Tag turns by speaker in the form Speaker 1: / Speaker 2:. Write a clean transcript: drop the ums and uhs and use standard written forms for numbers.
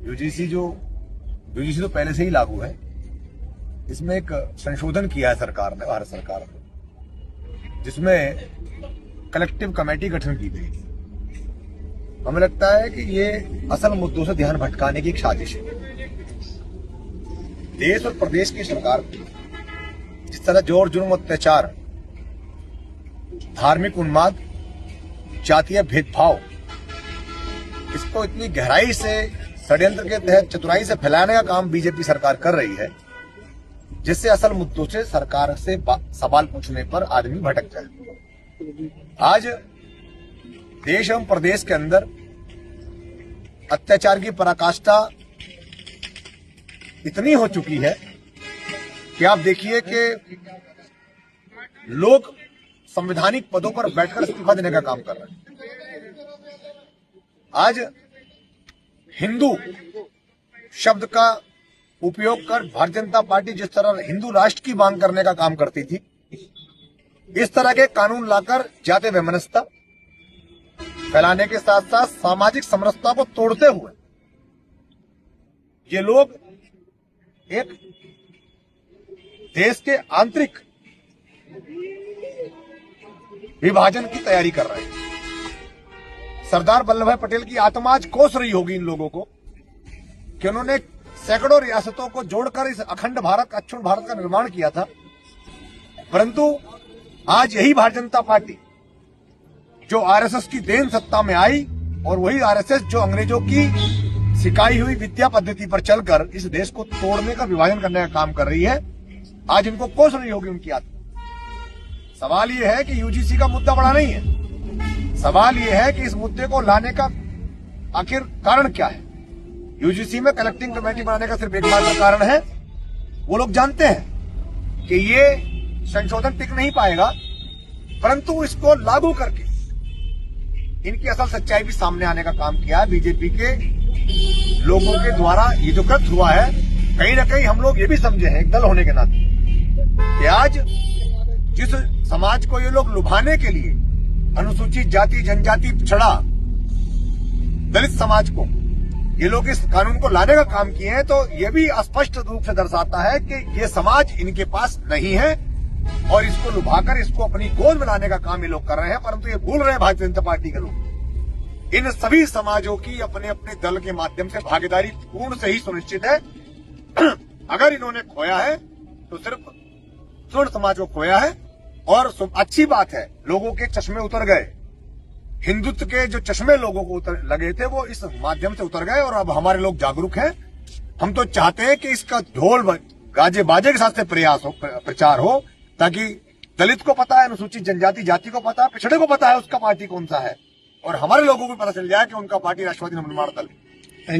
Speaker 1: UGC तो पहले से ही लागू है। इसमें एक संशोधन किया है सरकार ने, भारत सरकार ने, जिसमें कलेक्टिव कमेटी गठन की गई। हमें लगता है कि ये असल मुद्दों से ध्यान भटकाने की एक साजिश है। देश और प्रदेश की सरकार जिस तरह जोर जुर्म, अत्याचार, धार्मिक उन्माद, जातीय भेदभाव, इसको इतनी गहराई से षड्यंत्र के तहत चतुराई से फैलाने का काम बीजेपी सरकार कर रही है, जिससे असल मुद्दों से सरकार से सवाल पूछने पर आदमी भटक जाए। आज देश एवं प्रदेश के अंदर अत्याचार की पराकाष्ठा इतनी हो चुकी है कि आप देखिए कि लोग संवैधानिक पदों पर बैठकर इस्तीफा देने का काम कर रहे हैं। आज हिंदू शब्द का उपयोग कर भारतीय जनता पार्टी जिस तरह हिंदू राष्ट्र की मांग करने का काम करती थी, इस तरह के कानून लाकर जातीय वैमनस्यता फैलाने के साथ साथ सामाजिक समरसता को तोड़ते हुए ये लोग एक देश के आंतरिक विभाजन की तैयारी कर रहे हैं। सरदार वल्लभ भाई पटेल की आत्मा आज कोस रही होगी इन लोगों को कि उन्होंने सैकड़ों रियासतों को जोड़कर इस अखंड भारत, अक्षुण्ण भारत का निर्माण किया था, परंतु आज यही भारतीय जनता पार्टी जो आरएसएस की देन सत्ता में आई और वही आरएसएस जो अंग्रेजों की सिखाई हुई विद्या पद्धति पर चलकर इस देश को तोड़ने का, विभाजन करने का काम कर रही है, आज इनको कोस रही होगी उनकी आत्मा। सवाल यह है कि यूजीसी का मुद्दा बड़ा नहीं है। सवाल यह है कि इस मुद्दे को लाने का आखिर कारण क्या है। यूजीसी में कलेक्टिंग कमेटी बनाने का सिर्फ एकमात्र कारण है, वो लोग जानते हैं कि ये संशोधन टिक नहीं पाएगा, परंतु इसको लागू करके इनकी असल सच्चाई भी सामने आने का काम किया है बीजेपी के लोगों के द्वारा। ये जो कृत्य हुआ है, कहीं ना कहीं हम लोग ये भी समझे हैं एक दल होने के नाते कि आज जिस समाज को ये लोग लुभाने के लिए, अनुसूचित जाति, जनजाति, पिछड़ा, दलित समाज को ये लोग इस कानून को लाने का काम किए हैं, तो ये भी स्पष्ट रूप से दर्शाता है कि ये समाज इनके पास नहीं है और इसको लुभाकर इसको अपनी गोद में लाने का काम ये लोग कर रहे हैं। परंतु ये भूल रहे हैं भारतीय जनता पार्टी के लोग, इन सभी समाजों की अपने अपने दल के माध्यम से भागीदारी पूर्ण से ही सुनिश्चित है। अगर इन्होंने खोया है तो सिर्फ स्वर्ण समाज को खोया है। और अच्छी बात है, लोगों के चश्मे उतर गए, हिंदुत्व के जो चश्मे लोगों को लगे थे वो इस माध्यम से उतर गए और अब हमारे लोग जागरूक हैं। हम तो चाहते हैं कि इसका ढोल गाजे बाजे के साथ से प्रयास हो, प्रचार हो, ताकि दलित को पता है, अनुसूचित जनजाति जाति को पता है, पिछड़े को पता है उसका पार्टी कौन सा है, और हमारे लोगों को पता चल जाए कि उनका पार्टी राष्ट्रवादी नवनिर्माण दल है।